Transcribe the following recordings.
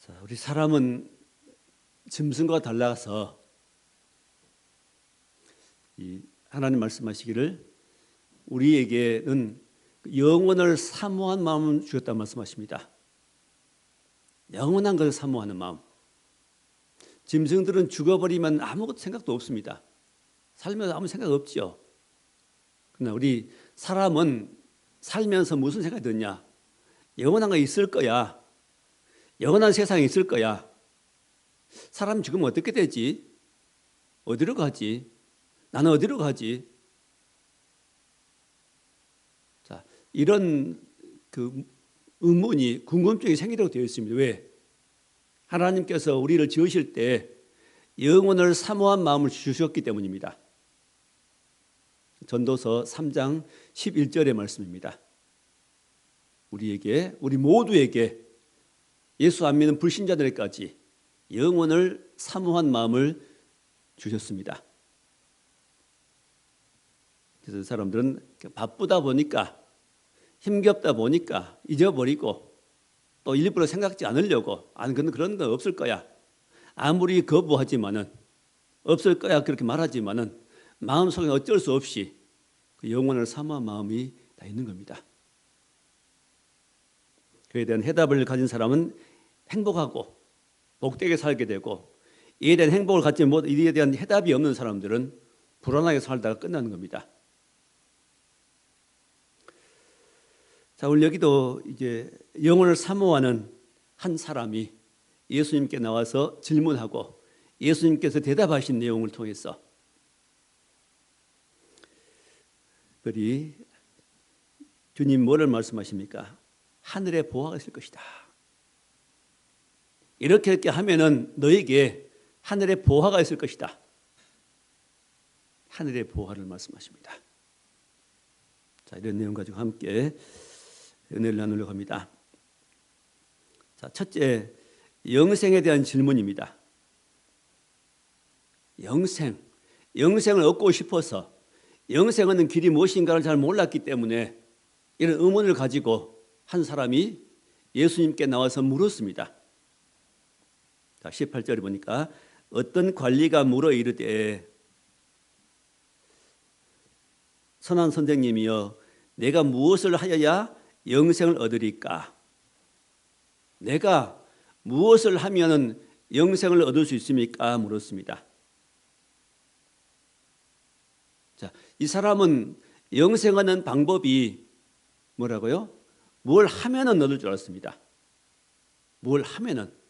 자, 우리 사람은 짐승과 달라서 하나님 말씀하시기를 우리에게는 영원을 사모한 마음을 주셨다고 말씀하십니다. 영원한 것을 사모하는 마음. 짐승들은 죽어버리면 아무것도 생각도 없습니다. 살면서 아무 생각 없죠. 그러나 우리 사람은 살면서 무슨 생각이 드냐? 영원한 거 있을 거야. 영원한 세상이 있을 거야. 사람 죽으면 어떻게 되지? 어디로 가지? 나는 어디로 가지? 자, 이런 의문이, 궁금증이 생기도록 되어 있습니다. 왜? 하나님께서 우리를 지으실 때 영혼을 사모한 마음을 주셨기 때문입니다. 전도서 3장 11절의 말씀입니다. 우리 모두에게 예수 안 믿는 불신자들까지 영혼을 사모한 마음을 주셨습니다. 그래서 사람들은 바쁘다 보니까 힘겹다 보니까 잊어버리고 또 일부러 생각지 않으려고 그런 건 없을 거야. 아무리 거부하지만은 없을 거야 그렇게 말하지만은 마음속에 어쩔 수 없이 그 영혼을 사모한 마음이 다 있는 겁니다. 그에 대한 해답을 가진 사람은 행복하고 복되게 살게 되고 이에 대한 행복을 갖지 못, 이에 대한 해답이 없는 사람들은 불안하게 살다가 끝나는 겁니다. 자, 오늘 여기도 이제 영혼을 사모하는 한 사람이 예수님께 나와서 질문하고 예수님께서 대답하신 내용을 통해서 그리 주님 뭐를 말씀하십니까? 하늘에 보화가 있을 것이다. 이렇게 하면은 너에게 하늘에 보화가 있을 것이다. 하늘의 보화를 말씀하십니다. 자, 이런 내용 가지고 함께 은혜를 나누려고 합니다. 자, 첫째, 영생에 대한 질문입니다. 영생을 얻고 싶어서 영생은 길이 무엇인가를 잘 몰랐기 때문에 이런 의문을 가지고 한 사람이 예수님께 나와서 물었습니다. 자, 18절에 보니까 어떤 관리가 물어 이르되 선한 선생님이여 내가 무엇을 하여야 영생을 얻으리까? 내가 무엇을 하면 영생을 얻을 수 있습니까? 물었습니다. 자, 이 사람은 영생 얻는 방법이 뭐라고요? 뭘 하면은 얻을 줄 알았습니다. 뭘 하면은.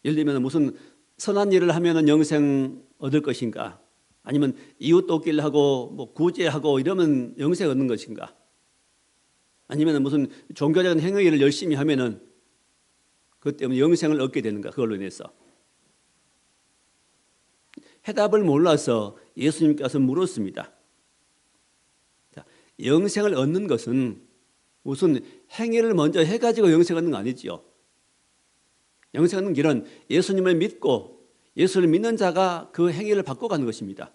예를 들면 무슨 선한 일을 하면은 영생 얻을 것인가? 아니면 이웃 돕기를 하고 구제하고 이러면 영생 얻는 것인가? 아니면 무슨 종교적인 행위를 열심히 하면은 그것 때문에 영생을 얻게 되는가? 그걸로 인해서. 해답을 몰라서 예수님께서 물었습니다. 자, 영생을 얻는 것은 무슨 행위를 먼저 해가지고 영생 얻는 거 아니지요. 영생 얻는 길은 예수님을 믿고 예수를 믿는 자가 그 행위를 바꿔가는 것입니다.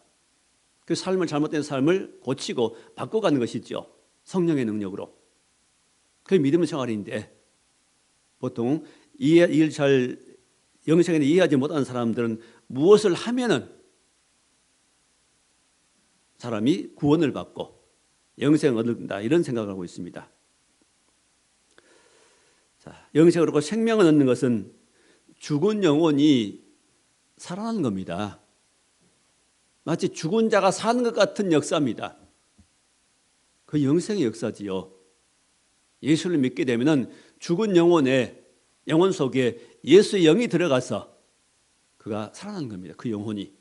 그 잘못된 삶을 고치고 바꿔가는 것이죠. 성령의 능력으로. 그게 믿음의 생활인데 보통 영생에 이해하지 못하는 사람들은 무엇을 하면은 사람이 구원을 받고 영생을 얻는다 이런 생각을 하고 있습니다. 자, 영생을 얻고 생명을 얻는 것은 죽은 영혼이 살아나는 겁니다. 마치 죽은 자가 사는 것 같은 역사입니다. 그 영생의 역사지요. 예수를 믿게 되면은 죽은 영혼 속에 예수의 영이 들어가서 그가 살아나는 겁니다. 그 영혼이.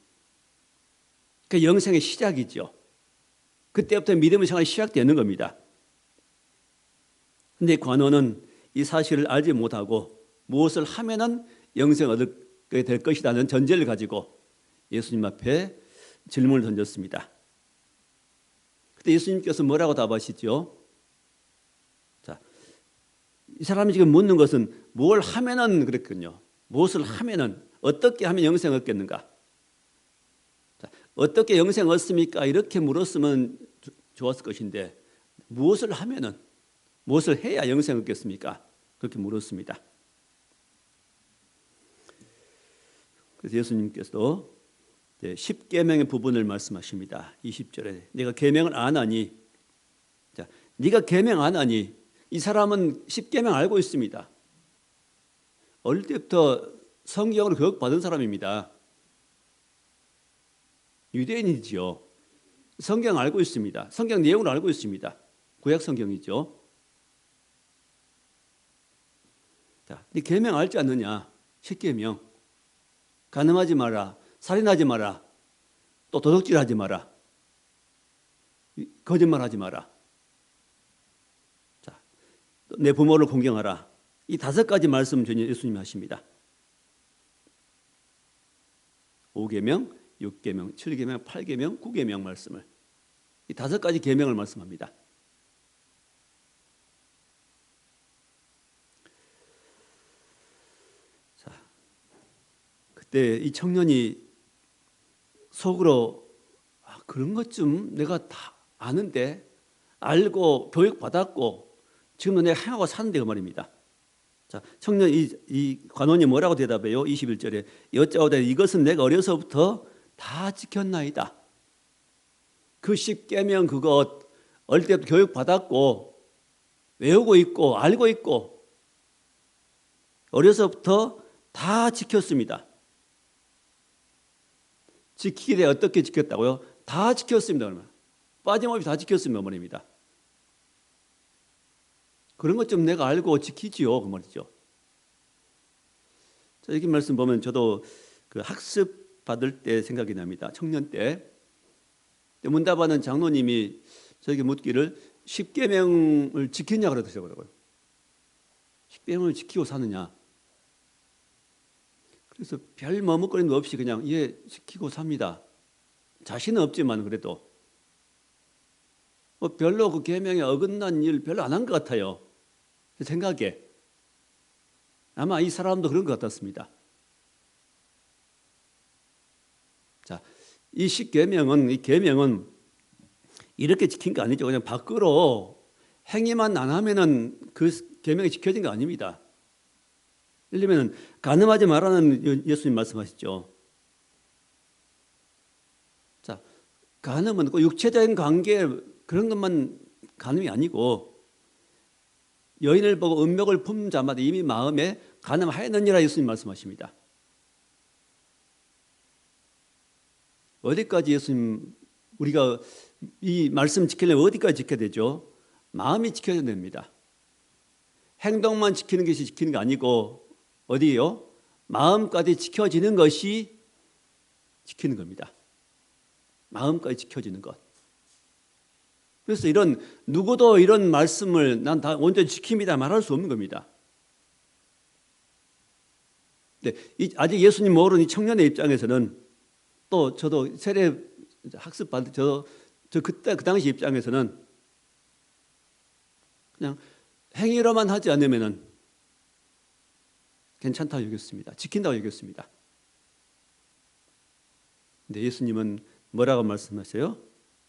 그 영생의 시작이죠. 그때부터 믿음의 생활이 시작되는 겁니다. 그런데 관원은 이 사실을 알지 못하고 무엇을 하면은 영생을 얻게 될 것이라는 전제를 가지고 예수님 앞에 질문을 던졌습니다. 그때 예수님께서 뭐라고 답하시죠? 자, 이 사람이 지금 묻는 것은 뭘 하면은 그랬거든요. 무엇을 하면은 어떻게 하면 영생을 얻겠는가? 자, 어떻게 영생을 얻습니까? 이렇게 물었으면 좋았을 것인데 무엇을 하면은 무엇을 해야 영생을 얻겠습니까? 그렇게 물었습니다. 그래서 예수님께서도 10계명의 부분을 말씀하십니다. 20절에 내가 계명을 안 하니, 자, 네가 계명 안 하니, 이 사람은 10계명 알고 있습니다. 어릴 때부터 성경으로 교육받은 사람입니다. 유대인이지요. 성경 알고 있습니다. 성경 내용을 알고 있습니다. 구약 성경이죠. 자, 네 계명 알지 않느냐? 10계명. 간음하지 마라. 살인하지 마라. 또 도둑질하지 마라. 거짓말하지 마라. 자, 내 부모를 공경하라. 이 5가지 말씀 예수님이 하십니다. 5계명, 6계명, 7계명, 8계명, 9계명 말씀을, 이 5가지 계명을 말씀합니다. 자, 그때 이 청년이 속으로 그런 것 좀 내가 다 아는데, 알고 교육받았고 지금도 내가 행하고 사는데 그 말입니다. 자, 청년 이 관원이 뭐라고 대답해요? 21절에 여짜오되 이것은 내가 어려서부터 다 지켰나이다. 그 10계명 그것 어릴 때부터 교육받았고 외우고 있고 알고 있고 어려서부터 다 지켰습니다. 지키기 대해 어떻게 지켰다고요? 다 지켰습니다. 그러면 빠짐없이 다 지켰습니다. 말입니다. 그런 것 좀 내가 알고 지키지요. 그 말이죠. 자, 여기 말씀 보면 저도 그 학습 받을 때 생각이 납니다. 청년 때 문답하는 장로님이 저에게 묻기를 10계명을 지켰냐 그러더라고요. 10계명을 지키고 사느냐. 그래서 별 머뭇거림도 없이 그냥 예, 지키고 삽니다. 자신은 없지만 그래도 별로 그 계명에 어긋난 일 별로 안 한 것 같아요. 생각에 아마 이 사람도 그런 것 같았습니다. 자, 이 10계명은 이 계명은 이렇게 지킨 게 아니죠. 그냥 밖으로 행위만 안 하면은 그 계명이 지켜진 거 아닙니다. 예를 들면 간음하지 말라는 예수님 말씀하시죠. 자, 간음은 그 육체적인 관계 그런 것만 간음이 아니고 여인을 보고 은목을 품 자마다 이미 마음에 간음하였느니라 예수님 말씀하십니다. 어디까지 예수님 우리가 이 말씀 지키려면 어디까지 지켜야 되죠? 마음이 지켜야 됩니다. 행동만 지키는 것이 지키는 게 아니고 어디요? 마음까지 지켜지는 것이 지키는 겁니다. 마음까지 지켜지는 것. 그래서 누구도 이런 말씀을 난 다 온전히 지킵니다 말할 수 없는 겁니다. 근데 아직 예수님 모르는 이 청년의 입장에서는 또 저도 세례 학습 받을 그때 그 당시 입장에서는 그냥 행위로만 하지 않으면은 괜찮다고 여겼습니다. 지킨다고 여겼습니다. 근데 예수님은 뭐라고 말씀하세요?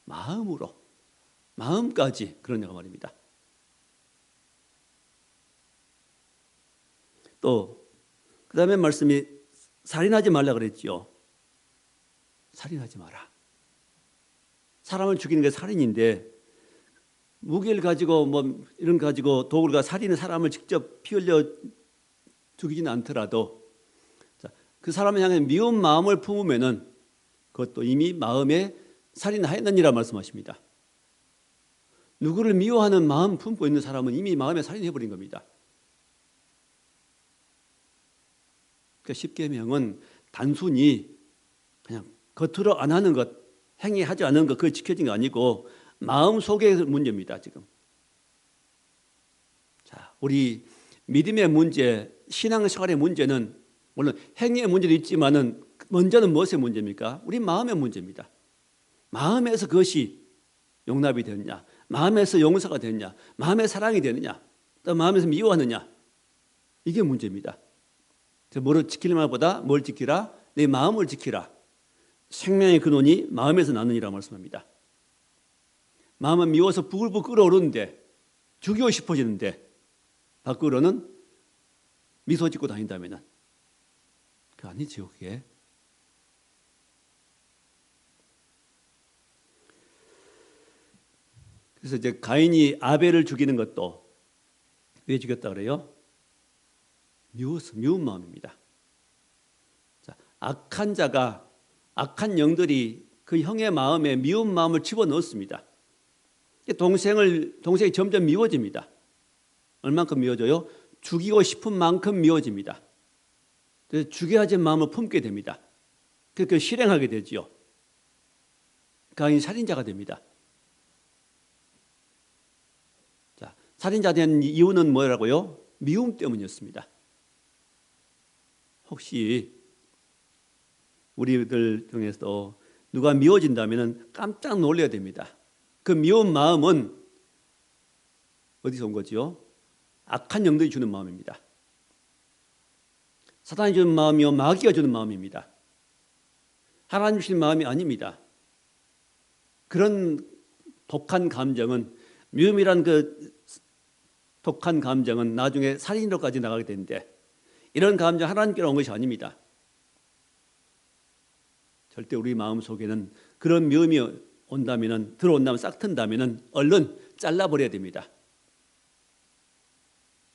마음으로. 마음까지 그러냐고 말입니다. 또 그 다음에 말씀이 살인하지 말라 그랬죠. 살인하지 마라. 사람을 죽이는 게 살인인데 무기를 가지고 뭐 이런 가지고 도구를 가지고 살인은 사람을 직접 피 흘려 죽이지는 않더라도 그 사람을 향해 미운 마음을 품으면은 그것도 이미 마음에 살인하였느니라 말씀하십니다. 누구를 미워하는 마음 품고 있는 사람은 이미 마음에 살인해버린 겁니다. 그러니까 10계명은 단순히 그냥 겉으로 안 하는 것, 행위하지 않는 것, 그거 지켜진 게 아니고 마음 속의 문제입니다. 지금. 자, 우리 믿음의 문제, 신앙생활의 문제는 물론 행위의 문제도 있지만은 먼저는 무엇의 문제입니까? 우리 마음의 문제입니다. 마음에서 그것이 용납이 되느냐, 마음에서 용서가 되느냐, 마음의 사랑이 되느냐, 또 마음에서 미워하느냐, 이게 문제입니다. 뭐를 지키려는 보다 뭘 지키라? 내 마음을 지키라. 생명의 근원이 마음에서 나느니라 말씀합니다. 마음은 미워서 부글부글 끓어오르는데 죽이고 싶어지는데 밖으로는 미소 짓고 다닌다면은 그 아니지요. 그게 그래서 이제 가인이 아벨을 죽이는 것도 왜 죽였다 그래요? 미운 마음입니다. 자, 악한 자가, 악한 영들이 그 형의 마음에 미운 마음을 집어넣었습니다. 동생이 점점 미워집니다. 얼만큼 미워져요? 죽이고 싶은 만큼 미워집니다. 그래서 죽여야지 마음을 품게 됩니다. 그렇게 실행하게 되지요. 가인이 살인자가 됩니다. 자, 살인자 된 이유는 뭐라고요? 미움 때문이었습니다. 혹시 우리들 중에서 누가 미워진다면 깜짝 놀라야 됩니다. 그 미운 마음은 어디서 온 거지요? 악한 영들이 주는 마음입니다. 사탄이 주는 마음이요, 마귀가 주는 마음입니다. 하나님 주신 마음이 아닙니다. 그런 독한 감정은, 미움이란 그 독한 감정은 나중에 살인으로까지 나가게 되는데, 이런 감정 하나님께로 온 것이 아닙니다. 절대 우리 마음 속에는 그런 미움이 들어온다면, 싹 튼다면 얼른 잘라버려야 됩니다.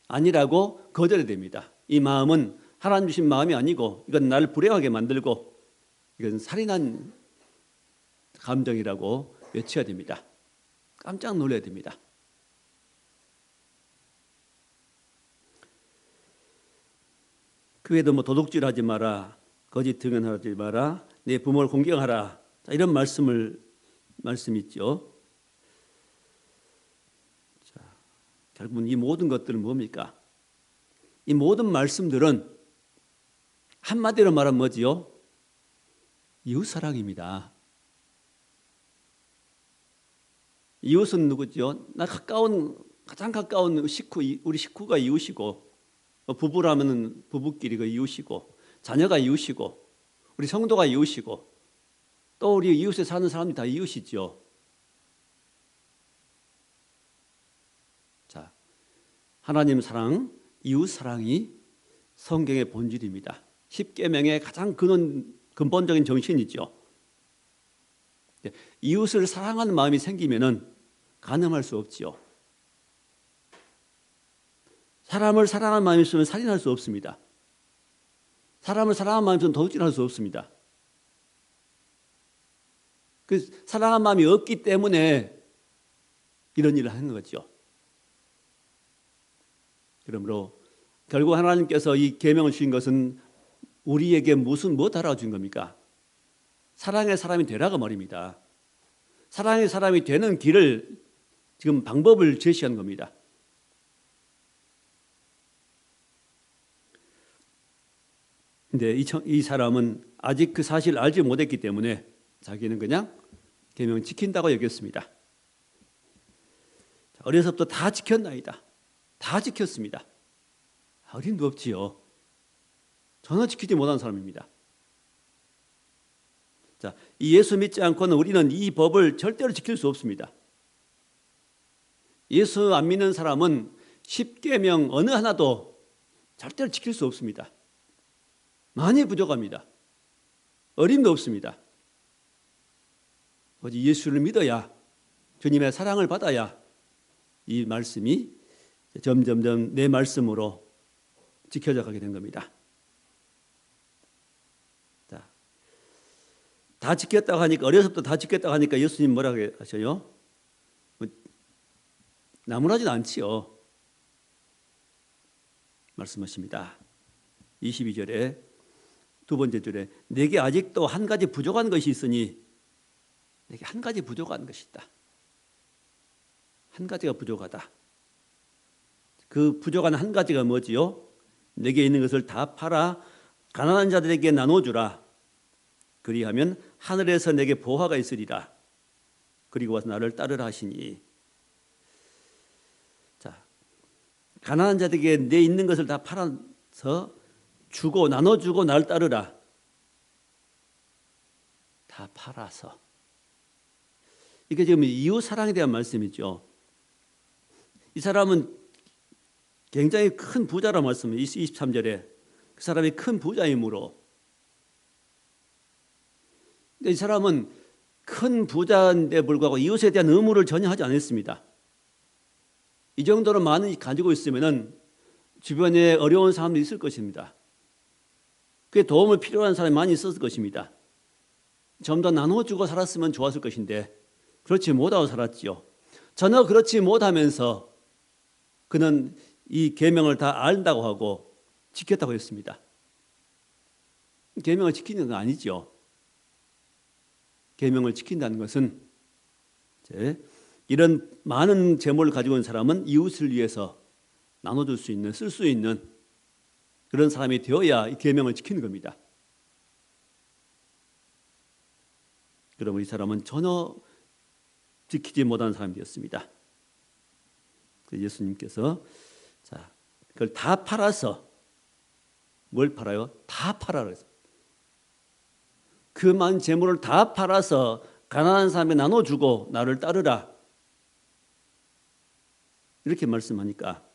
아니라고 거절해야 됩니다. 이 마음은 하나님 주신 마음이 아니고 이건 나를 불행하게 만들고 이건 살인한 감정이라고 외쳐야 됩니다. 깜짝 놀라야 됩니다. 그 외에도 도둑질하지 마라, 거짓 증언하지 마라, 내 부모를 공경하라, 자, 이런 말씀 있죠. 자, 결국은 이 모든 것들은 뭡니까? 이 모든 말씀들은 한마디로 말하면 뭐지요? 이웃사랑입니다. 이웃은 누구죠? 가장 가까운 식구, 우리 식구가 이웃이고, 부부라면 부부끼리 그 이웃이고, 자녀가 이웃이고, 우리 성도가 이웃이고, 또 우리 이웃에 사는 사람들이 다 이웃이죠. 자, 하나님 사랑, 이웃 사랑이 성경의 본질입니다. 십계명의 가장 근본적인 정신이죠. 이웃을 사랑하는 마음이 생기면은 가늠할 수 없지요. 사람을 사랑하는 마음이 있으면 살인할 수 없습니다. 사람을 사랑하는 마음이 있으면 도둑질할 수 없습니다. 그 사랑하는 마음이 없기 때문에 이런 일을 하는 거죠. 그러므로 결국 하나님께서 이 계명을 주신 것은 우리에게 무엇 알아준 겁니까? 사랑의 사람이 되라고 말입니다. 사랑의 사람이 되는 길을 지금 방법을 제시한 겁니다. 근데 이 사람은 아직 그 사실을 알지 못했기 때문에 자기는 그냥 계명 지킨다고 여겼습니다. 어려서부터 다 지켰나이다. 다 지켰습니다. 어림도 없지요. 전혀 지키지 못한 사람입니다. 자, 이 예수 믿지 않고는 우리는 이 법을 절대로 지킬 수 없습니다. 예수 안 믿는 사람은 십계명 어느 하나도 절대로 지킬 수 없습니다. 많이 부족합니다. 어림도 없습니다. 오직 예수를 믿어야, 주님의 사랑을 받아야 이 말씀이 점점점 내 말씀으로 지켜져 가게 된 겁니다. 자, 다 지켰다고 하니까, 어려서부터 다 지켰다고 하니까 예수님 뭐라고 하셔요? 나무라진 않지요. 말씀하십니다. 22절에 두 번째 줄에 내게 아직도 한 가지 부족한 것이 있으니, 내게 한 가지 부족한 것이 있다. 한 가지가 부족하다. 그 부족한 한 가지가 뭐지요? 내게 있는 것을 다 팔아 가난한 자들에게 나눠주라. 그리하면 하늘에서 내게 보화가 있으리라. 그리고 와서 나를 따르라 하시니. 자, 가난한 자들에게 내 있는 것을 다 팔아서 주고 나눠주고 나를 따르라. 다 팔아서. 이게 지금 이웃 사랑에 대한 말씀이죠. 이 사람은 굉장히 큰 부자라 말씀이에요. 23절에 그 사람이 큰 부자이므로, 이 사람은 큰 부자인데 불구하고 이웃에 대한 의무를 전혀 하지 않았습니다. 이 정도로 많이 가지고 있으면은 주변에 어려운 사람도 있을 것입니다. 그에 도움을 필요한 사람이 많이 있었을 것입니다. 좀 더 나눠주고 살았으면 좋았을 것인데 그렇지 못하고 살았지요. 전혀 그렇지 못하면서 그는 이 계명을 다 안다고 하고 지켰다고 했습니다. 계명을 지키는 건 아니죠. 계명을 지킨다는 것은 이런 많은 재물을 가지고 있는 사람은 이웃을 위해서 나눠줄 수 있는, 쓸 수 있는 그런 사람이 되어야 이 계명을 지키는 겁니다. 그러면 이 사람은 전혀 지키지 못한 사람이 되었습니다. 예수님께서 그걸 다 팔아서 뭘 팔아요? 다 팔아라 그랬어요. 그 많은 재물을 다 팔아서 가난한 사람에 나눠주고 나를 따르라. 이렇게 말씀하니까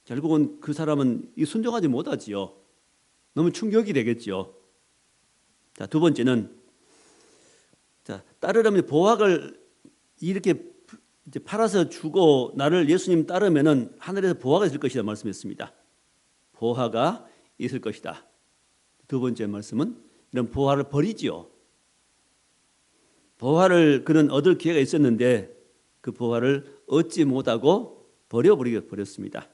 결국은 그 사람은 순종하지 못하지요. 너무 충격이 되겠지요. 자, 두 번째는 따르려면 보화를 이렇게 이제 팔아서 주고 나를 예수님 따르면은 하늘에서 보화가 있을 것이다 말씀했습니다. 보화가 있을 것이다. 두 번째 말씀은 이런 보화를 버리지요. 보화를 그는 얻을 기회가 있었는데 그 보화를 얻지 못하고 버렸습니다.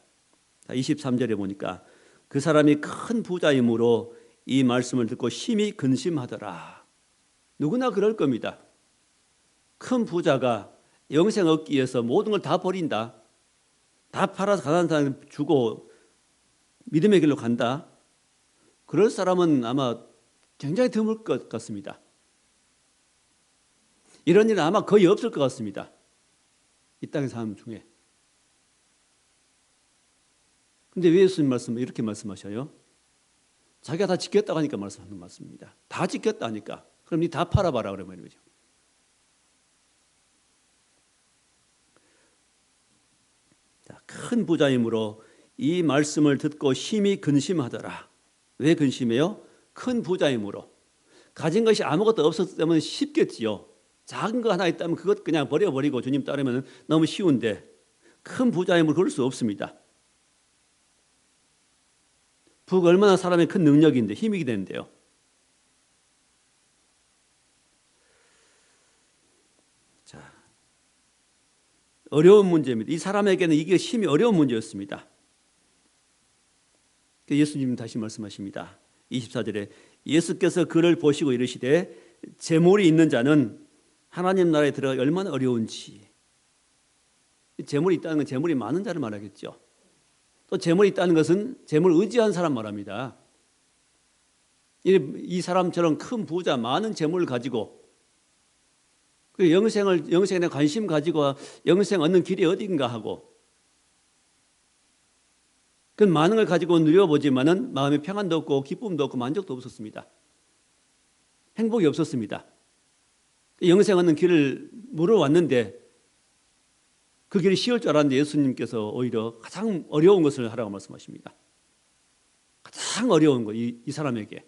23절에 보니까 그 사람이 큰 부자이므로 이 말씀을 듣고 심히 근심하더라. 누구나 그럴 겁니다. 큰 부자가 영생 얻기 위해서 모든 걸 다 버린다. 다 팔아서 가난한 사람에게 주고 믿음의 길로 간다. 그럴 사람은 아마 굉장히 드물 것 같습니다. 이런 일은 아마 거의 없을 것 같습니다. 이 땅의 사람 중에. 근데 왜 예수님 말씀을 이렇게 말씀하셔요? 자기가 다 지켰다고 하니까 말씀하는 말씀입니다. 다 지켰다 하니까. 그럼 니 다 팔아봐라 그러면 말이죠. 큰 부자이므로 이 말씀을 듣고 심히 근심하더라. 왜 근심해요? 큰 부자이므로. 가진 것이 아무것도 없었기 때문에 쉽겠지요. 작은 거 하나 있다면 그것 그냥 버려버리고 주님 따르면 너무 쉬운데 큰 부자이므로 그럴 수 없습니다. 부가 얼마나 사람의 큰 능력인데 힘이 되는데요. 자, 어려운 문제입니다. 이 사람에게는 이게 심히 어려운 문제였습니다. 예수님 다시 말씀하십니다. 24절에 예수께서 그를 보시고 이르시되 재물이 있는 자는 하나님 나라에 들어가기 얼마나 어려운지. 재물이 있다는 건 재물이 많은 자를 말하겠죠. 또 재물이 있다는 것은 재물을 의지한 사람 말합니다. 이 사람처럼 큰 부자 많은 재물을 가지고 그 영생에 관심 가지고 영생 얻는 길이 어딘가 하고 그 많은 걸 가지고 누려보지만은 마음에 평안도 없고 기쁨도 없고 만족도 없었습니다. 행복이 없었습니다. 영생 얻는 길을 물어왔는데 그 길이 쉬울 줄 알았는데 예수님께서 오히려 가장 어려운 것을 하라고 말씀하십니다. 가장 어려운 것, 이 사람에게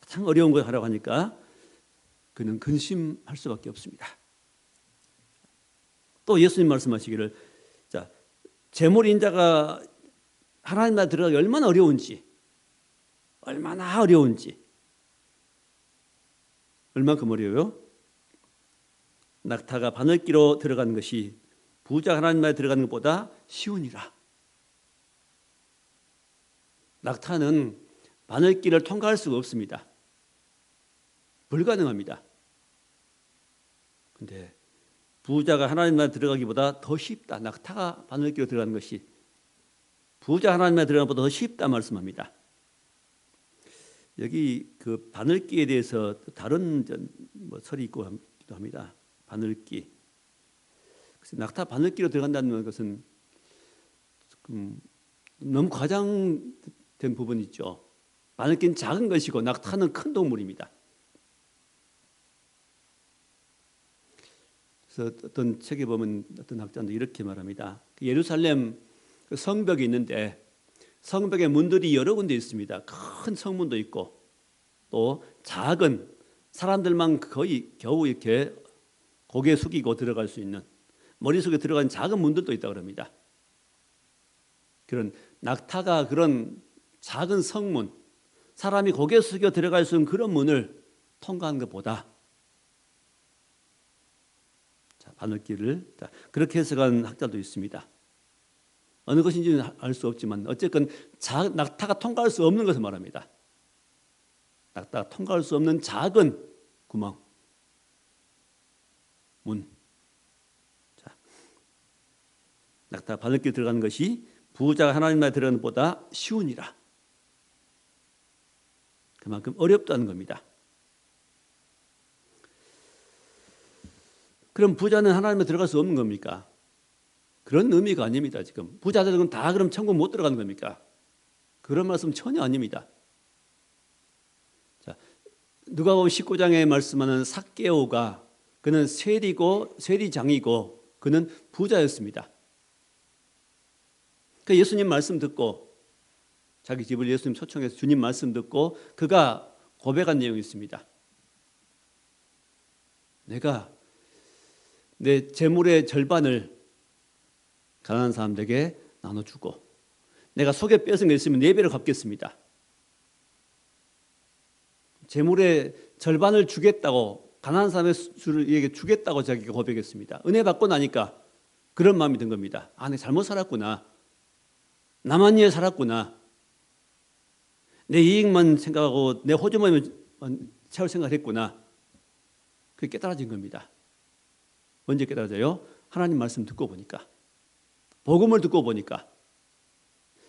가장 어려운 걸 하라고 하니까 그는 근심할 수밖에 없습니다. 또 예수님 말씀하시기를 재물인 자가 하나님 나라에 들어가기 얼마나 어려운지 얼마큼 어려워요? 낙타가 바늘기로 들어가는 것이 부자 하나님 나라에 들어가는 것보다 쉬우니라. 낙타는 바늘길을 통과할 수가 없습니다. 불가능합니다. 근데 부자가 하나님 나라에 들어가기보다 더 쉽다. 낙타가 바늘길로 들어가는 것이 부자 하나님 나라에 들어가는 것보다 더 쉽다 말씀합니다. 여기 그 바늘기에 대해서 다른 설이 있기도 합니다. 바늘기. 그래서 낙타 바늘기로 들어간다는 것은 너무 과장된 부분이 있죠. 바늘기는 작은 것이고 낙타는 큰 동물입니다. 그래서 어떤 책에 보면 어떤 학자도 이렇게 말합니다. 예루살렘 성벽이 있는데 성벽에 문들이 여러 군데 있습니다. 큰 성문도 있고 또 작은 사람들만 거의 겨우 이렇게 고개 숙이고 들어갈 수 있는 머리 속에 들어간 작은 문들도 있다고 합니다. 그런 낙타가 그런 작은 성문, 사람이 고개 숙여 들어갈 수 있는 그런 문을 통과한 것보다 바늘길을 그렇게 해석한 학자도 있습니다. 어느 것인지는 알 수 없지만 어쨌든 낙타가 통과할 수 없는 것을 말합니다. 낙타가 통과할 수 없는 작은 구멍, 문. 낙타가 바늘길 들어가는 것이 부자가 하나님 나라에 들어가는 것보다 쉬우니라. 그만큼 어렵다는 겁니다. 그럼 부자는 하나님에 들어갈 수 없는 겁니까? 그런 의미가 아닙니다. 지금 부자들은 다 그럼 천국 못 들어가는 겁니까? 그런 말씀 전혀 아닙니다. 자, 누가복음 19장에 말씀하는 삭개오가 그는 세리장이고 그는 부자였습니다. 그 예수님 말씀 듣고 자기 집을 예수님 초청해서 주님 말씀 듣고 그가 고백한 내용이 있습니다. 내가 내 재물의 절반을 가난한 사람들에게 나눠주고 내가 속에 뺏은 게 있으면 4배로 갚겠습니다. 재물의 절반을 주겠다고 가난한 사람에게 주겠다고 자기가 고백했습니다. 은혜 받고 나니까 그런 마음이 든 겁니다. 아, 내가 잘못 살았구나. 나만 위해 살았구나. 내 이익만 생각하고 내 호주머니만 채울 생각을 했구나. 그게 깨달아진 겁니다. 언제 깨달아져요? 하나님 말씀 듣고 보니까, 복음을 듣고 보니까,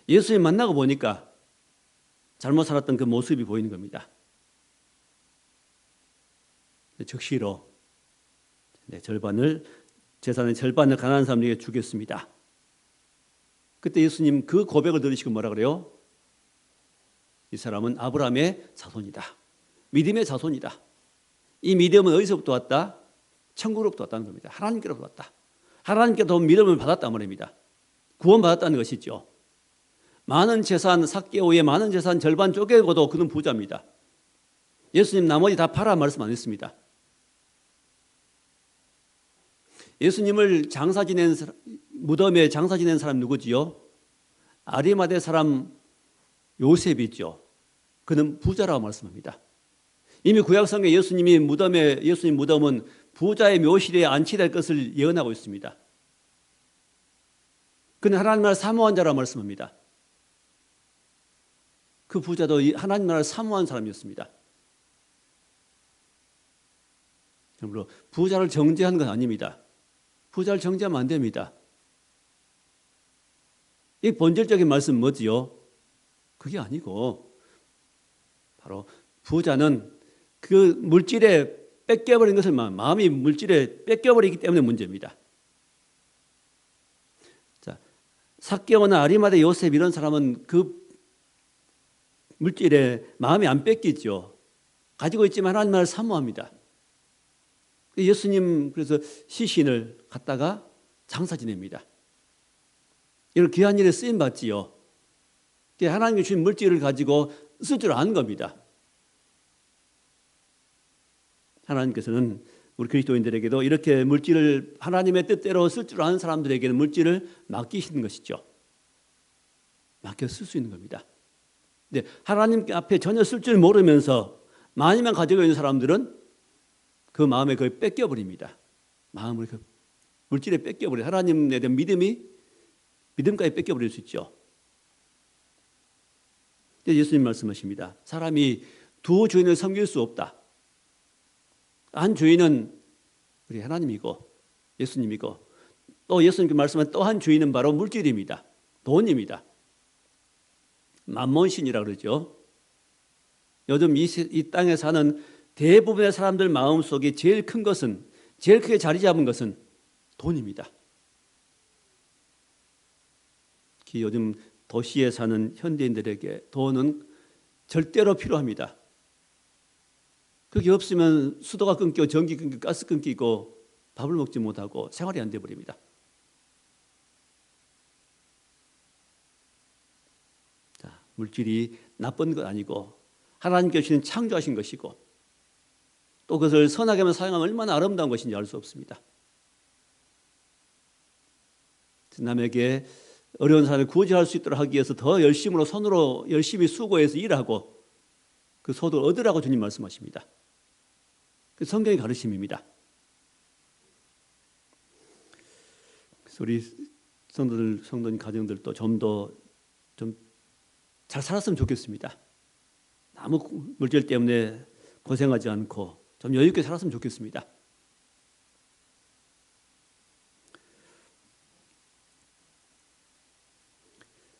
예수님 만나고 보니까 잘못 살았던 그 모습이 보이는 겁니다. 즉시로 내 재산의 절반을 가난한 사람에게 주겠습니다. 그때 예수님 그 고백을 들으시고 뭐라 그래요? 이 사람은 아브라함의 자손이다. 믿음의 자손이다. 이 믿음은 어디서부터 왔다? 천국으로부터 왔다는 겁니다. 하나님께로부터 왔다. 하나님께도 믿음을 받았단 말입니다. 구원받았다는 것이죠. 많은 재산, 삭개오의 많은 재산 절반 쪼개고도 그는 부자입니다. 예수님 나머지 다 팔아 말씀 안 했습니다. 예수님을 무덤에 장사 지낸 사람 누구지요? 아리마대 사람 요셉이죠. 그는 부자라고 말씀합니다. 이미 구약성경에 예수님 무덤은 부자의 묘실에 안치될 것을 예언하고 있습니다. 그는 하나님 나라를 사모한 자라고 말씀합니다. 그 부자도 하나님 나라를 사모한 사람이었습니다. 그러므로 부자를 정죄한 건 아닙니다. 부자를 정죄하면 안 됩니다. 이 본질적인 말씀은 뭐지요? 그게 아니고 바로 부자는 그 물질에 뺏겨버린 것을 마음이 물질에 뺏겨버리기 때문에 문제입니다. 자, 삭개오나 아리마대 요셉 이런 사람은 그 물질에 마음이 안 뺏기죠. 가지고 있지만 하나님 나라를 사모합니다. 예수님 그래서 시신을 갖다가 장사 지냅니다. 이런 귀한 일에 쓰임 받지요. 하나님이 주신 물질을 가지고 쓸 줄 아는 겁니다. 하나님께서는 우리 그리스도인들에게도 이렇게 물질을 하나님의 뜻대로 쓸 줄 아는 사람들에게는 물질을 맡기시는 것이죠. 맡겨 쓸 수 있는 겁니다. 근데 하나님 앞에 전혀 쓸 줄 모르면서 많이만 가지고 있는 사람들은 그 마음에 거의 뺏겨버립니다. 마음을 물질에 뺏겨버려요. 하나님에 대한 믿음까지 뺏겨버릴 수 있죠. 예수님 말씀하십니다. 사람이 두 주인을 섬길 수 없다. 한 주인은 우리 하나님이고 예수님이고 또 예수님께 말씀한 또 한 주인은 바로 물질입니다. 돈입니다. 만몬신이라고 그러죠. 요즘 이 땅에 사는 대부분의 사람들 마음속에 제일 크게 자리 잡은 것은 돈입니다. 특히 요즘 도시에 사는 현대인들에게 돈은 절대로 필요합니다. 그게 없으면 수도가 끊기고 전기 끊기고 가스 끊기고 밥을 먹지 못하고 생활이 안 돼버립니다. 자, 물질이 나쁜 건 아니고 하나님께 주신 창조하신 것이고 또 그것을 선하게만 사용하면 얼마나 아름다운 것인지 알 수 없습니다. 남에게 어려운 사람을 구제할 수 있도록 하기 위해서 더 열심으로 손으로 열심히 수고해서 일하고 그 소득을 얻으라고 주님 말씀하십니다. 그 성경의 가르침입니다. 그래서 우리 성도님 가정들도 좀 더 좀 잘 살았으면 좋겠습니다. 아무 물질 때문에 고생하지 않고 좀 여유 있게 살았으면 좋겠습니다.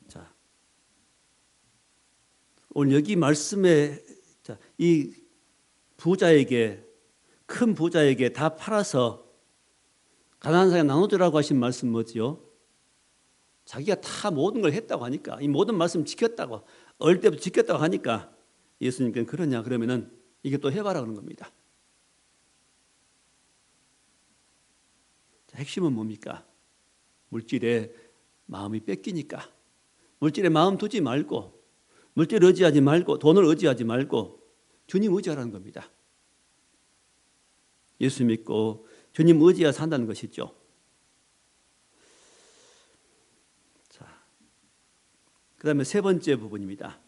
자, 오늘 여기 말씀에 이 부자에게 큰 부자에게 다 팔아서 가난한 사람에 나눠주라고 하신 말씀 뭐지요? 자기가 다 모든 걸 했다고 하니까 이 모든 말씀 지켰다고 어릴 때부터 지켰다고 하니까 예수님께는 그러냐 그러면은 이게 또 해봐라 그런 겁니다. 자, 핵심은 뭡니까? 물질에 마음이 뺏기니까 물질에 마음 두지 말고 물질 의지하지 말고 돈을 의지하지 말고 주님 의지하라는 겁니다. 예수 믿고 주님 의지하여 산다는 것이죠. 자, 그 다음에 세 번째 부분입니다.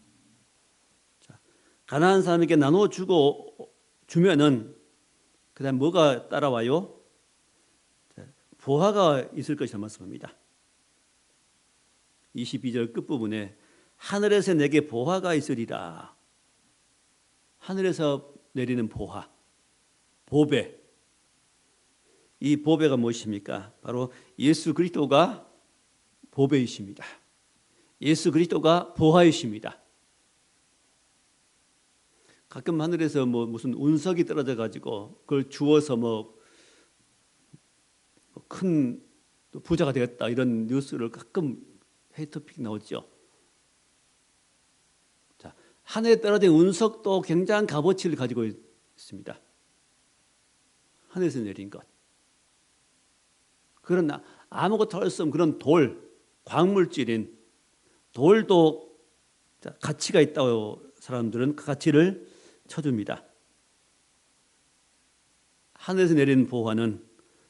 자, 가난한 사람에게 나눠주고 주면은 그 다음 뭐가 따라와요? 자, 보화가 있을 것이라 말씀합니다. 22절 끝부분에 하늘에서 내게 보화가 있으리라. 하늘에서 내리는 보화, 보배. 이 보배가 무엇입니까? 바로 예수 그리스도가 보배이십니다. 예수 그리스도가 보화이십니다. 가끔 하늘에서 무슨 운석이 떨어져 가지고 그걸 주워서 큰 부자가 되었다 이런 뉴스를 가끔 헤이터픽 나오죠. 자, 하늘에 떨어진 운석도 굉장한 값어치를 가지고 있습니다. 하늘에서 내린 것. 그러나 아무것도 할 수 없는 그런 돌, 광물질인 돌도 가치가 있다고 사람들은 그 가치를 쳐줍니다. 하늘에서 내리는 보화는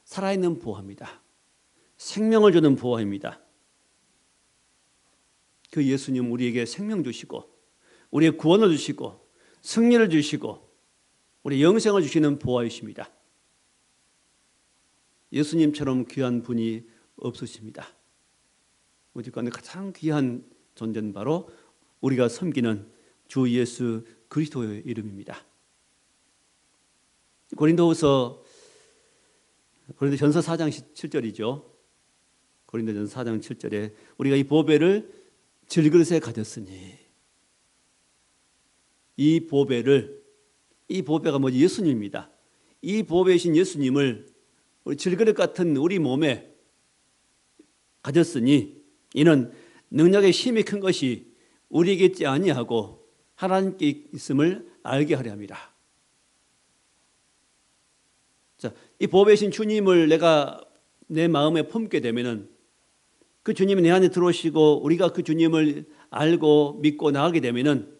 살아있는 보화입니다. 생명을 주는 보화입니다. 그 예수님 우리에게 생명 주시고 우리의 구원을 주시고 승리를 주시고 우리 영생을 주시는 보화이십니다. 예수님처럼 귀한 분이 없으십니다. 오직 가장 귀한 존재는 바로 우리가 섬기는 주 예수 그리스도의 이름입니다. 고린도전서 4장 7절이죠. 고린도전서 4장 7절에 우리가 이 보배를 질그릇에 가졌으니 이 보배가 뭐지? 예수님입니다. 이 보배이신 예수님을 우리 질그릇 같은 우리 몸에 가졌으니 이는 능력의 힘이 큰 것이 우리에게 있지 아니하고 하나님께 있음을 알게 하려 함이라. 자, 이 보배이신 주님을 내가 내 마음에 품게 되면은 그 주님이 내 안에 들어오시고 우리가 그 주님을 알고 믿고 나가게 되면은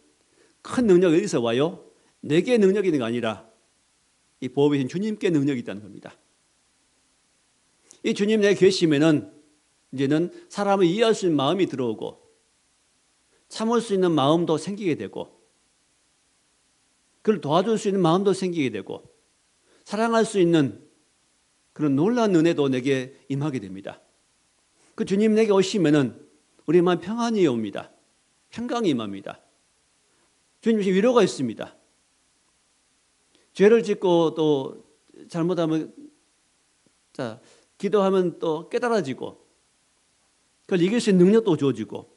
큰 능력이 어디서 와요? 내게 능력이 있는 게 아니라 이 보배이신 주님께 능력이 있다는 겁니다. 이 주님 내게 계시면은 이제는 사람을 이해할 수 있는 마음이 들어오고 참을 수 있는 마음도 생기게 되고 그를 도와줄 수 있는 마음도 생기게 되고 사랑할 수 있는 그런 놀라운 은혜도 내게 임하게 됩니다. 그 주님 내게 오시면은 우리 마음 평안이 옵니다. 평강이 임합니다. 주님 위로가 있습니다. 죄를 짓고 또 잘못하면 기도하면 또 깨달아지고 그걸 이길 수 있는 능력도 주어지고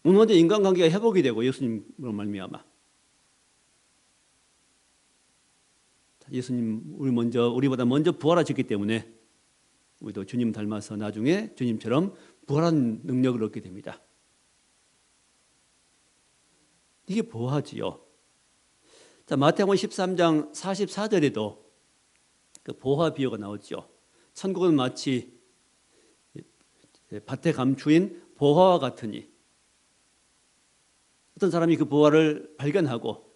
무너진 인간관계가 회복이 되고 예수님으로 말미암아 예수님 우리보다 먼저 부활하셨기 때문에 우리도 주님 닮아서 나중에 주님처럼 부활한 능력을 얻게 됩니다. 이게 보화지요. 자, 마태복음 13장 44절에도 그 보화 비유가 나오죠. 천국은 마치 밭에 감추인 보화와 같으니 어떤 사람이 그 보화를 발견하고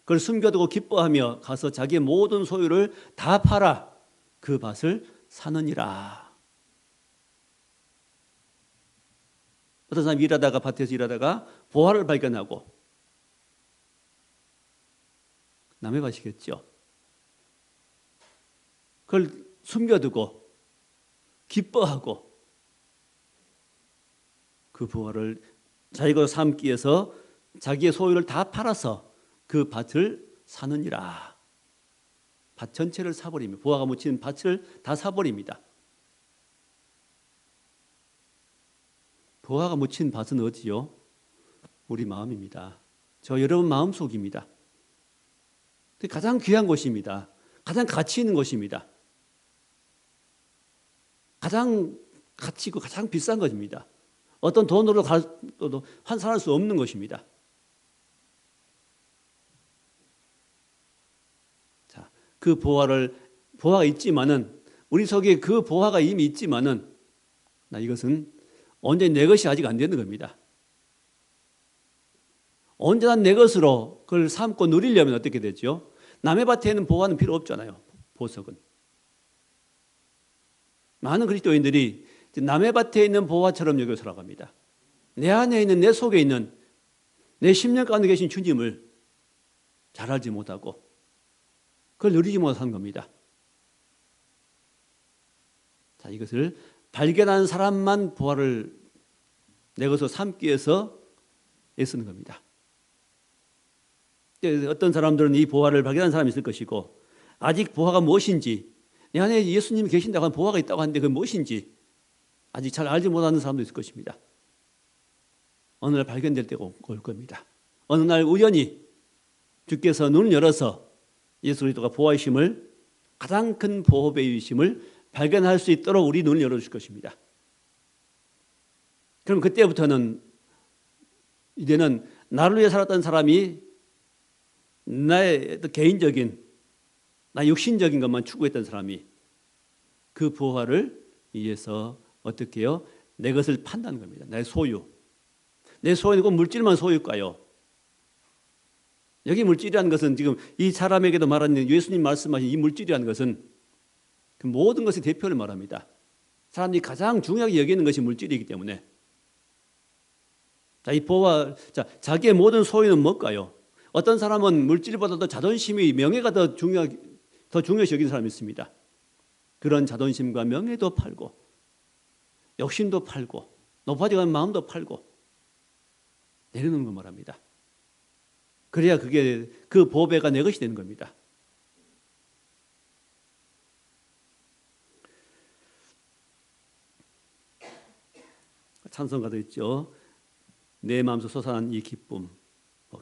그걸 숨겨두고 기뻐하며 가서 자기의 모든 소유를 다 팔아 그 밭을 사느니라. 어떤 사람이 일하다가 밭에서 일하다가 보화를 발견하고 남의 밭이겠죠. 그걸 숨겨두고 기뻐하고 그 보화를 자기가 삼기 위해서 자기의 소유를 다 팔아서 그 밭을 사느니라. 밭 전체를 사버립니다. 보화가 묻힌 밭을 다 사버립니다. 보화가 묻힌 밭은 어디요? 우리 마음입니다. 저 여러분 마음속입니다. 가장 귀한 곳입니다. 가장 가치 있는 곳입니다. 가장 가치 있고 가장 비싼 것입니다. 어떤 돈으로 환산할 수 없는 것입니다. 자, 그 보화가 있지만은 우리 속에 그 보화가 이미 있지만은 이것은 온전히 내 것이 아직 안 되는 겁니다. 온전한 내 것으로 그걸 삼고 누리려면 어떻게 되죠? 남의 밭에 있는 보화는 필요 없잖아요. 보석은. 많은 그리스도인들이 남의 밭에 있는 보화처럼 여겨 살아갑니다. 내 안에 있는 내 속에 있는 내 심령 가운데 계신 주님을 잘 알지 못하고 그걸 누리지 못하는 겁니다. 자, 이것을 발견한 사람만 보화를 내 것으로 삼기 위해서 애쓰는 겁니다. 어떤 사람들은 이 보화를 발견한 사람이 있을 것이고 아직 보화가 무엇인지 내 안에 예수님이 계신다고 하는 보화가 있다고 하는데 그게 무엇인지 아직 잘 알지 못하는 사람도 있을 것입니다. 어느 날 발견될 때가 올 겁니다. 어느 날 우연히 주께서 눈을 열어서 예수 그리스도가 보화이심을 가장 큰 보배이심을 발견할 수 있도록 우리 눈을 열어줄 것입니다. 그럼 그때부터는 이제는 나를 위해 살았던 사람이 나의 개인적인 나 육신적인 것만 추구했던 사람이 그 보화를 위해서 어떻게 해요? 내 것을 판다는 겁니다. 나의 소유. 내 소유는 꼭 물질만 소유일까요? 여기 물질이라는 것은 지금 이 사람에게도 말하는 예수님 말씀하신 이 물질이라는 것은 그 모든 것의 대표를 말합니다. 사람들이 가장 중요하게 여기는 것이 물질이기 때문에 자, 이 보화, 자기의 모든 소유는 뭘까요? 어떤 사람은 물질보다도 자존심이 명예가 더 중요시 여기는 사람이 있습니다. 그런 자존심과 명예도 팔고 욕심도 팔고 높아져가는 마음도 팔고 내려놓는 걸 말합니다. 그래야 그게 그 보배가 내 것이 되는 겁니다. 찬송가도 있죠. 내 마음속 솟아난 이 기쁨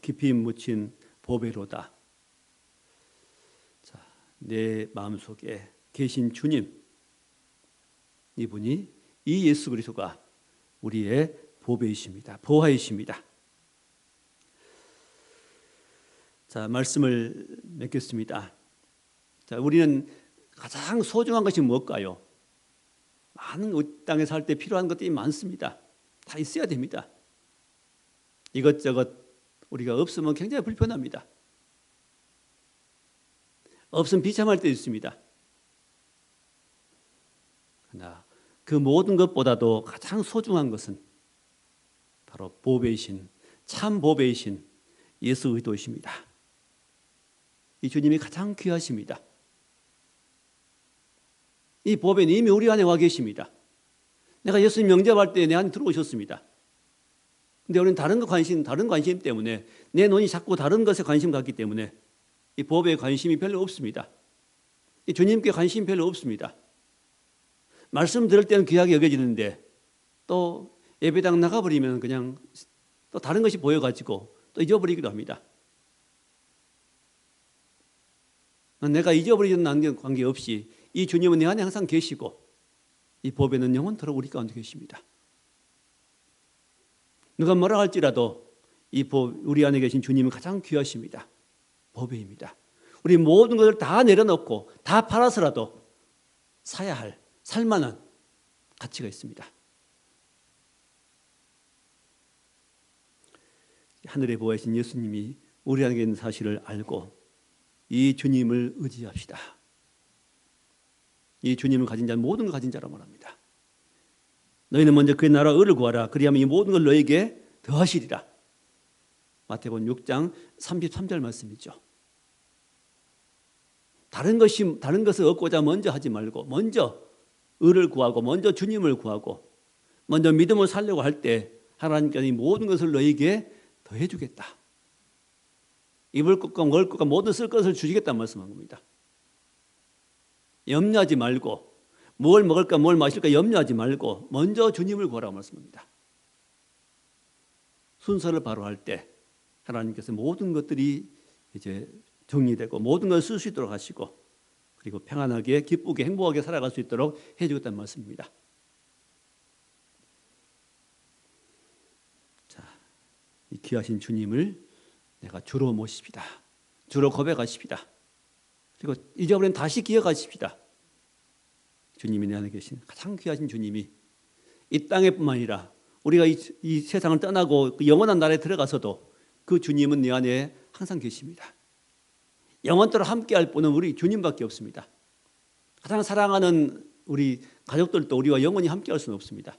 깊이 묻힌 보배로다. 자, 내 마음속에 계신 주님 이분이 이 예수 그리스도가 우리의 보배이십니다. 보화이십니다. 자, 말씀을 맺겠습니다. 자, 우리는 가장 소중한 것이 뭘까요? 많은 이 땅에 살 때 필요한 것들이 많습니다. 다 있어야 됩니다. 이것저것 우리가 없으면 굉장히 불편합니다. 없으면 비참할 때 있습니다. 그러나 그 모든 것보다도 가장 소중한 것은 바로 보배이신 참 보배이신 예수 그리스도이십니다. 이 주님이 가장 귀하십니다. 이 보배는 이미 우리 안에 와 계십니다. 내가 예수님 영접할 때 내 안에 들어오셨습니다. 근데 우리는 다른 관심 때문에 내 눈이 자꾸 다른 것에 관심 갖기 때문에 이 보배에 관심이 별로 없습니다. 이 주님께 관심이 별로 없습니다. 말씀 들을 때는 귀하게 여겨지는데 또 예배당 나가버리면 그냥 또 다른 것이 보여가지고 또 잊어버리기도 합니다. 내가 잊어버리는 관계없이 이 주님은 내 안에 항상 계시고 이 보배는 영원토록 우리 가운데 계십니다. 누가 뭐라 할지라도 우리 안에 계신 주님은 가장 귀하십니다. 보배입니다. 우리 모든 것을 다 내려놓고 다 팔아서라도 사야 할 살만한 가치가 있습니다. 하늘에 보이신 예수님이 우리 안에 있는 사실을 알고 이 주님을 의지합시다. 이 주님을 가진 자는 모든 걸 가진 자라 말합니다. 너희는 먼저 그의 나라 의를 구하라. 그리하면 이 모든 걸 너에게 더하시리라. 마태복음 6장 33절 말씀이죠. 다른 것을 얻고자 먼저 하지 말고 먼저 의를 구하고 먼저 주님을 구하고 먼저 믿음을 살려고 할 때 하나님께서 이 모든 것을 너에게 더해 주겠다. 입을 것과 먹을 것과 모든 쓸 것을 주시겠다는 말씀한 겁니다. 염려하지 말고 뭘 먹을까 뭘 마실까 염려하지 말고 먼저 주님을 구하라고 말씀합니다. 순서를 바로 할 때 하나님께서 모든 것들이 이제 정리되고 모든 걸 쓸 수 있도록 하시고 그리고 평안하게 기쁘게 행복하게 살아갈 수 있도록 해주겠다는 말씀입니다. 자, 이 귀하신 주님을 내가 주로 모십시다. 주로 고백하십시다. 그리고 잊어버린 다시 기억하십시다. 주님이 내 안에 계신 가장 귀하신 주님이 이 땅에뿐만 아니라 우리가 이 세상을 떠나고 그 영원한 나라에 들어가서도 그 주님은 내 안에 항상 계십니다. 영원토록 함께할 분은 우리 주님밖에 없습니다. 가장 사랑하는 우리 가족들도 우리와 영원히 함께할 수는 없습니다.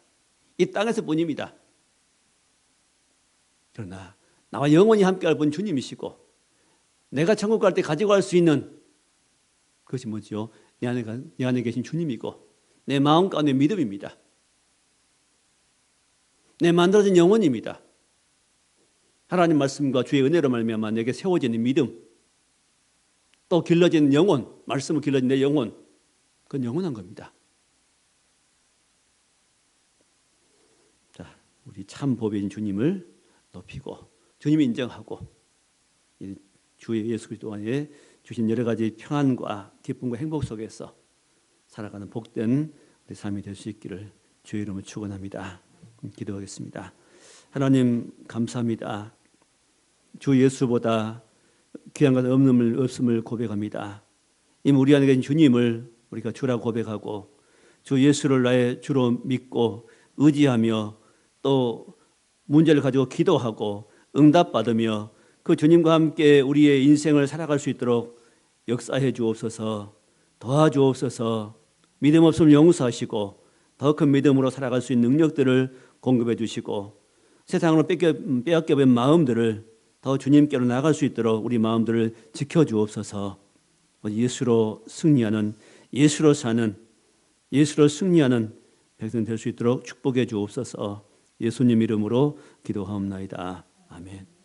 이 땅에서뿐입니다. 그러나 나와 영원히 함께할 분 주님이시고 내가 천국 갈 때 가지고 갈 수 있는 그것이 뭐죠? 내 안에 계신 주님이고 내 마음 가운데 믿음입니다. 내 만들어진 영혼입니다. 하나님 말씀과 주의 은혜로 말미암아 내게 세워지는 믿음 또 길러진 영혼, 말씀을 길러진 내 영혼 그건 영원한 겁니다. 자, 우리 참 법인 주님을 높이고 주님을 인정하고 주 예수 그리스도 안에 주신 여러 가지 평안과 기쁨과 행복 속에서 살아가는 복된 우리 삶이 될 수 있기를 주의 이름으로 축원합니다. 기도하겠습니다. 하나님 감사합니다. 주 예수보다 귀한 것 없음을 고백합니다. 이 우리 안에 계신 주님을 우리가 주라고 고백하고 주 예수를 나의 주로 믿고 의지하며 또 문제를 가지고 기도하고 응답받으며 그 주님과 함께 우리의 인생을 살아갈 수 있도록 역사해 주옵소서. 도와주옵소서. 믿음 없음을 용서하시고 더 큰 믿음으로 살아갈 수 있는 능력들을 공급해 주시고 세상으로 빼앗겨본 마음들을 더 주님께로 나갈 수 있도록 우리 마음들을 지켜주옵소서. 예수로 승리하는 예수로 사는 예수로 승리하는 백성 될 수 있도록 축복해 주옵소서. 예수님 이름으로 기도하옵나이다. 아멘.